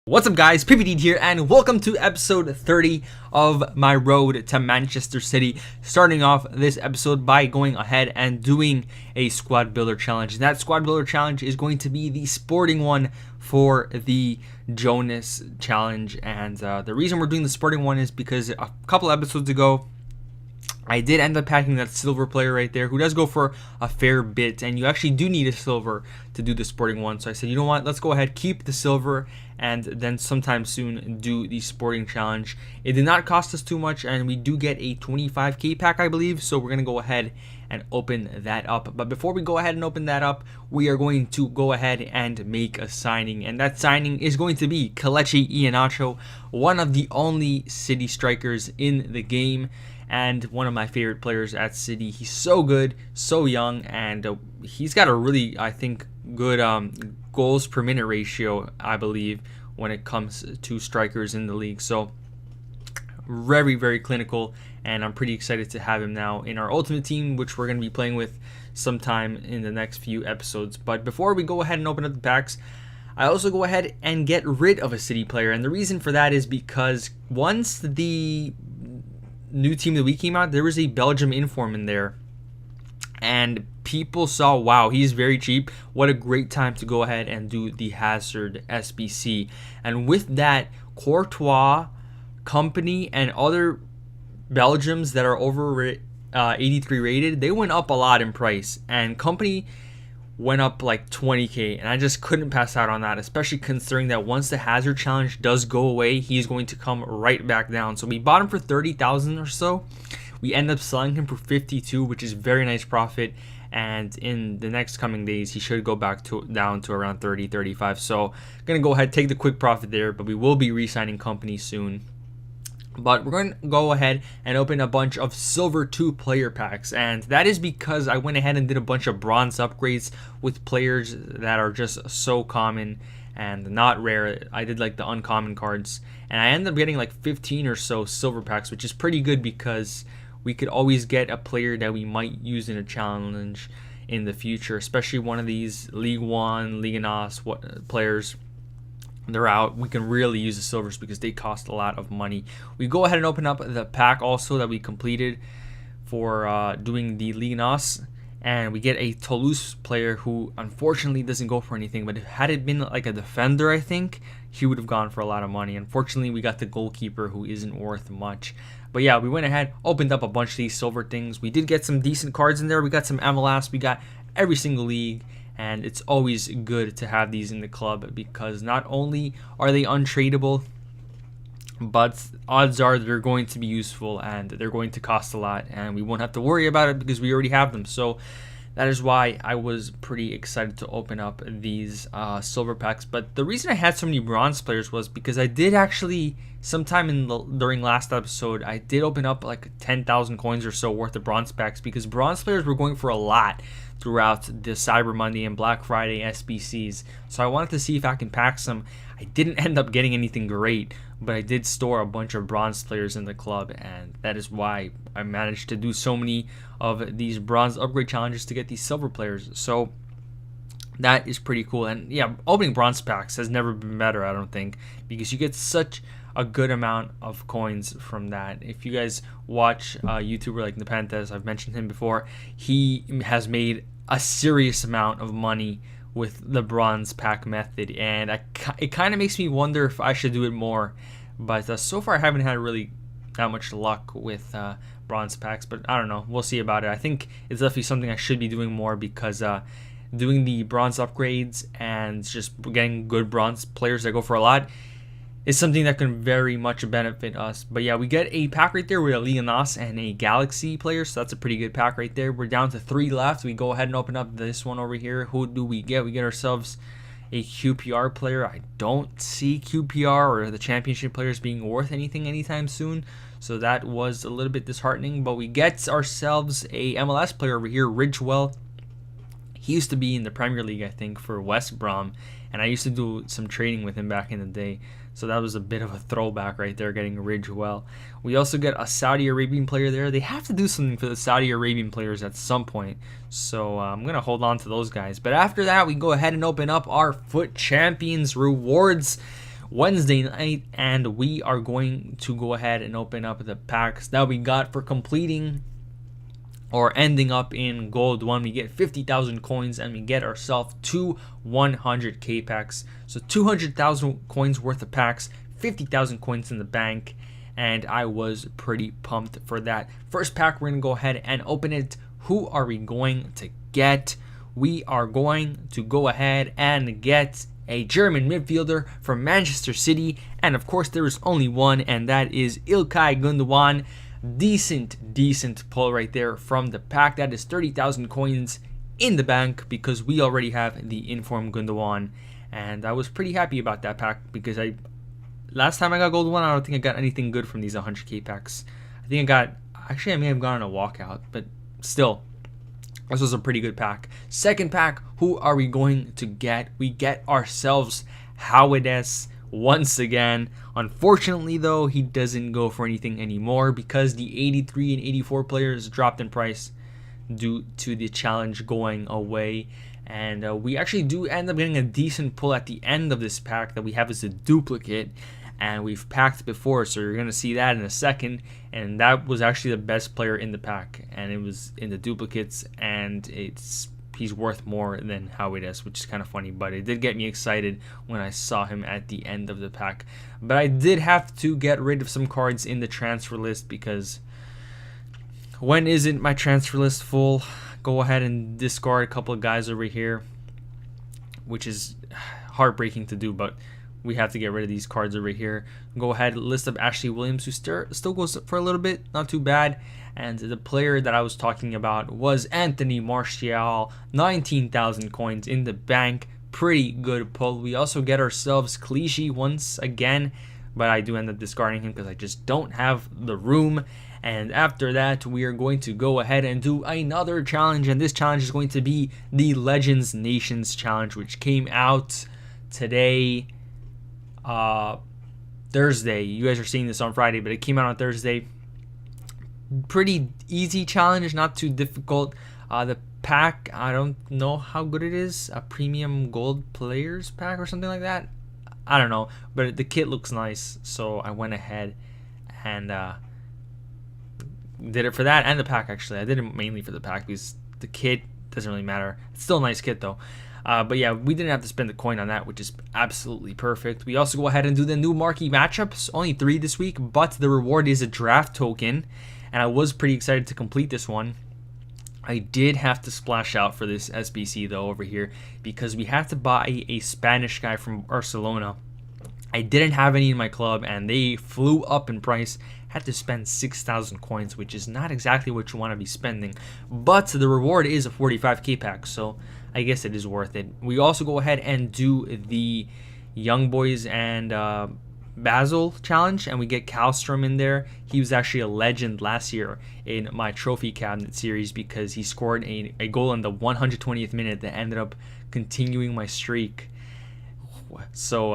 What's up guys, PPD here and welcome to episode 30 of my road to Manchester City. Starting off this episode by going ahead and doing a squad builder challenge. And that squad builder challenge is going to be the sporting one for the Jonas challenge. And the reason we're doing the sporting one is because a couple episodes ago I did end up packing that silver player right there who does go for a fair bit, and you actually do need a silver to do the sporting one. So I said, you know what, let's go ahead, keep the silver, and then sometime soon do the sporting challenge. It did not cost us too much, and we do get a 25k pack, I believe, so we're going to go ahead and open that up. But before we go ahead and open that up, we are going to go ahead and make a signing, and that signing is going to be Kelechi Iheanacho, one of the only City strikers in the game, and one of my favorite players at City. He's so good, so young, and he's got a really, I think, good goals per minute ratio, I believe, when it comes to strikers in the league. So very, very clinical, and I'm pretty excited to have him now in our ultimate team, which we're going to be playing with sometime in the next few episodes. But before we go ahead and open up the packs, I also go ahead and get rid of a City player, and the reason for that is because once the new team of the week came out, there was a Belgium inform in there, and people saw, wow, he's very cheap, what a great time to go ahead and do the Hazard SBC. And with that, Courtois, Company, and other Belgiums that are over 83 rated, they went up a lot in price, and Company went up like 20k, and I just couldn't pass out on that, especially considering that once the Hazard challenge does go away, he's going to come right back down. So we bought him for 30,000 or so. We end up selling him for 52, which is very nice profit, and in the next coming days he should go back down to around 30, 35. So gonna go ahead, take the quick profit there, but we will be re-signing Company soon. But we're going to go ahead and open a bunch of silver 2 player packs, and that is because I went ahead and did a bunch of bronze upgrades with players that are just so common and not rare. I did like the uncommon cards, and I ended up getting like 15 or so silver packs, which is pretty good because we could always get a player that we might use in a challenge in the future, especially one of these League One, Liga NOS players. They're out. We can really use the silvers because they cost a lot of money. We go ahead and open up the pack also that we completed for doing the Liga NOS, and we get a Toulouse player who unfortunately doesn't go for anything, but had it been like a defender, I think he would have gone for a lot of money. Unfortunately, we got the goalkeeper who isn't worth much. But yeah, we went ahead, opened up a bunch of these silver things. We did get some decent cards in there. We got some MLS. We got every single league. And it's always good to have these in the club because not only are they untradeable, but odds are they're going to be useful and they're going to cost a lot, and we won't have to worry about it because we already have them. So that is why I was pretty excited to open up these silver packs. But the reason I had so many bronze players was because I did actually, sometime during last episode, I did open up like 10,000 coins or so worth of bronze packs because bronze players were going for a lot throughout the Cyber Monday and Black Friday SBCs. So I wanted to see if I can pack some. I didn't end up getting anything great, but I did store a bunch of bronze players in the club, and that is why I managed to do so many of these bronze upgrade challenges to get these silver players. So that is pretty cool. And yeah, opening bronze packs has never been better, I don't think, because you get such a good amount of coins from that. If you guys watch a YouTuber like Nepenthes, I've mentioned him before, he has made a serious amount of money with the bronze pack method, and it kind of makes me wonder if I should do it more. But so far I haven't had really that much luck with bronze packs, but I don't know, we'll see about it. I think it's definitely something I should be doing more because doing the bronze upgrades and just getting good bronze players that go for a lot is something that can very much benefit us. But yeah, we get a pack right there with a Liga NOS and a Galaxy player, so that's a pretty good pack right there. We're down to 3 left. We go ahead and open up this one over here. Who do we get? We get ourselves a QPR player. I don't see QPR or the championship players being worth anything anytime soon, so that was a little bit disheartening. But we get ourselves a MLS player over here, Ridgewell. He used to be in the Premier League, I think, for West Brom, and I used to do some trading with him back in the day. So that was a bit of a throwback right there, getting Ridgewell. We also get a Saudi Arabian player there. They have to do something for the Saudi Arabian players at some point. So I'm going to hold on to those guys. But after that, we go ahead and open up our FUT Champions rewards. Wednesday night, and we are going to go ahead and open up the packs that we got for completing or ending up in gold 1. We get 50,000 coins and we get ourselves 2 100k packs. So 200,000 coins worth of packs, 50,000 coins in the bank, and I was pretty pumped for that. First pack, we're going to go ahead and open it. Who are we going to get? We are going to go ahead and get a German midfielder from Manchester City, and of course there is only one, and that is İlkay Gündoğan. Decent pull right there from the pack. That is 30,000 coins in the bank because we already have the informed Gündoğan, and I was pretty happy about that pack because last time I got gold 1, I don't think I got anything good from these 100k packs. I think I may have gone on a walkout, but still, this was a pretty good pack. Second pack, who are we going to get? We get ourselves Hawides once again. Unfortunately, though, he doesn't go for anything anymore because the 83 and 84 players dropped in price due to the challenge going away. And we actually do end up getting a decent pull at the end of this pack that we have as a duplicate. And we've packed before, so you're going to see that in a second. And that was actually the best player in the pack, and it was in the duplicates, and he's worth more than Hawides, which is kind of funny, but it did get me excited when I saw him at the end of the pack. But I did have to get rid of some cards in the transfer list because when isn't my transfer list full? Go ahead and discard a couple of guys over here, which is heartbreaking to do, but we have to get rid of these cards over here. Go ahead, list of Ashley Williams, who still goes for a little bit, not too bad. And the player that I was talking about was Anthony Martial, 19,000 coins in the bank. Pretty good pull. We also get ourselves Clichy once again, but I do end up discarding him because I just don't have the room. And after that, we are going to go ahead and do another challenge, and this challenge is going to be the Legends Nations challenge, which came out today, Thursday. You guys are seeing this on Friday, but it came out on Thursday. Pretty easy challenge, not too difficult. The pack, I don't know how good it is. A premium gold players pack or something like that. I don't know, but the kit looks nice, so I went ahead and did it for that and the pack. Actually, I did it mainly for the pack because the kit doesn't really matter. It's still a nice kit though. But yeah, we didn't have to spend the coin on that, which is absolutely perfect. We also go ahead and do the new marquee matchups, only 3 this week, but the reward is a draft token, and I was pretty excited to complete this one. I did have to splash out for this SBC though over here because we had to buy a Spanish guy from Barcelona. I didn't have any in my club, and they flew up in price. Had to spend 6,000 coins, which is not exactly what you want to be spending, but the reward is a 45k pack, so I guess it is worth it. We also go ahead and do the Young Boys and Basel challenge, and we get Kallstrom in there. He was actually a legend last year in my trophy cabinet series because he scored a goal in the 120th minute that ended up continuing my streak. So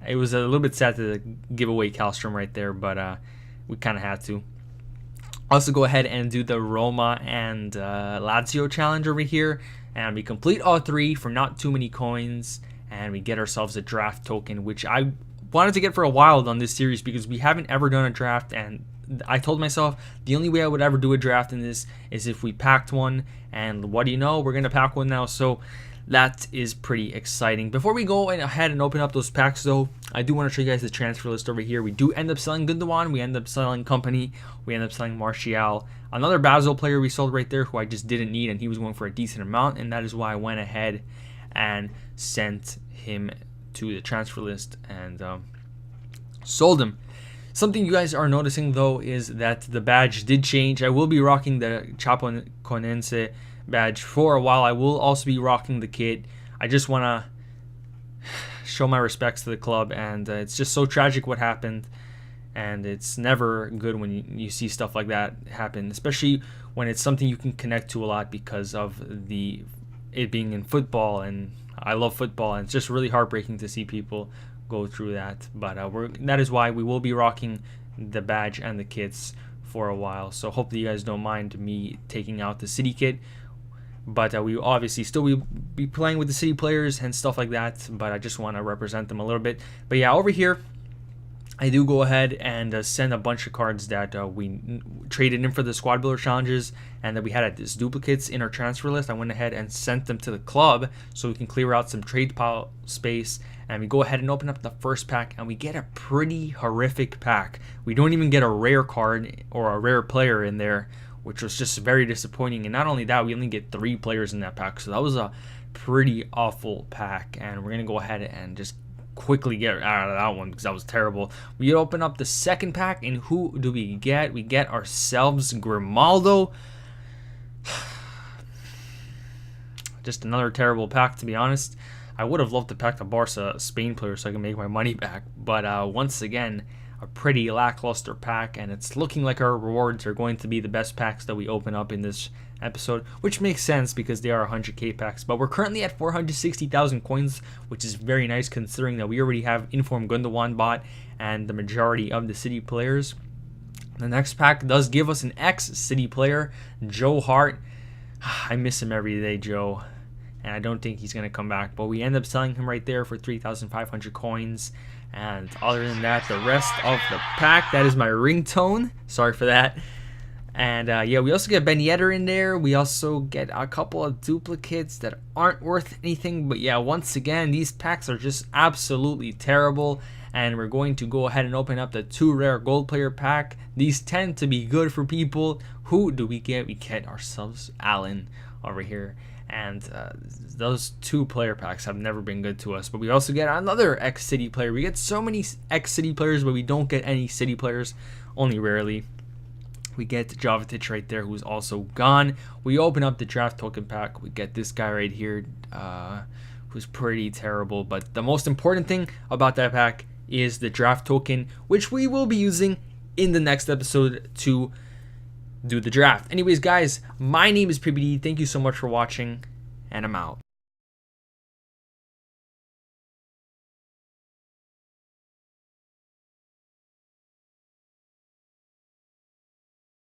it was a little bit sad to give away Kallstrom right there, but we kind of had to. Also go ahead and do the Roma and Lazio challenge over here, and we complete all 3 for not too many coins, and we get ourselves a draft token, which I wanted to get for a while on this series because we haven't ever done a draft, and I told myself the only way I would ever do a draft in this is if we packed one, and what do you know, we're gonna pack one now, so that is pretty exciting. Before we go ahead and open up those packs though, I do want to show you guys the transfer list over here. We do end up selling Gündoğan, we end up selling Company, we end up selling Martial. Another Basel player we sold right there who I just didn't need, and he was going for a decent amount, and that is why I went ahead and sent him to the transfer list and sold him. Something you guys are noticing though is that the badge did change. I will be rocking the Chapecoense badge for a while. I will also be rocking the kit. I just want to show my respects to the club, and it's just so tragic what happened, and it's never good when you see stuff like that happen, especially when it's something you can connect to a lot because of it being in football, and I love football, and it's just really heartbreaking to see people go through that. But that is why we will be rocking the badge and the kits for a while, so hopefully you guys don't mind me taking out the city kit. but we obviously still will be playing with the city players and stuff like that, but I just want to represent them a little bit. But yeah, over here I do go ahead and send a bunch of cards that we traded in for the squad builder challenges and that we had as duplicates in our transfer list. I went ahead and sent them to the club so we can clear out some trade pile space. And we go ahead and open up the first pack and we get a pretty horrific pack. We don't even get a rare card or a rare player in there, which was just very disappointing. And not only that, we only get 3 players in that pack. So that was a pretty awful pack. And we're going to go ahead and just quickly get out of that one because that was terrible. We open up the second pack, and who do we get? We get ourselves Grimaldo. Just another terrible pack, to be honest. I would have loved to pack the Barca Spain player so I can make my money back, but once again, a pretty lackluster pack, and it's looking like our rewards are going to be the best packs that we open up in this episode, which makes sense because they are 100k packs. But we're currently at 460,000 coins, which is very nice considering that we already have Inform Gundogan bot and the majority of the city players. The next pack does give us an ex-city player, Joe Hart. I miss him every day, Joe, and I don't think he's going to come back, but we end up selling him right there for 3,500 coins. And other than that, the rest of the pack, that is my ringtone, sorry for that. And yeah, we also get Ben Yedder in there. We also get a couple of duplicates that aren't worth anything. But yeah, once again, these packs are just absolutely terrible. And we're going to go ahead and open up the 2 rare gold player pack. These tend to be good for people. Who do we get? We get ourselves Allen over here. And those 2 player packs have never been good to us. But we also get another ex-city player. We get so many ex-city players, but we don't get any city players, only rarely. We get Jovetic right there, who's also gone. We open up the draft token pack. We get this guy right here, who's pretty terrible. But the most important thing about that pack is the draft token, which we will be using in the next episode to do the draft. Anyways, guys, my name is PBD. Thank you so much for watching, and I'm out.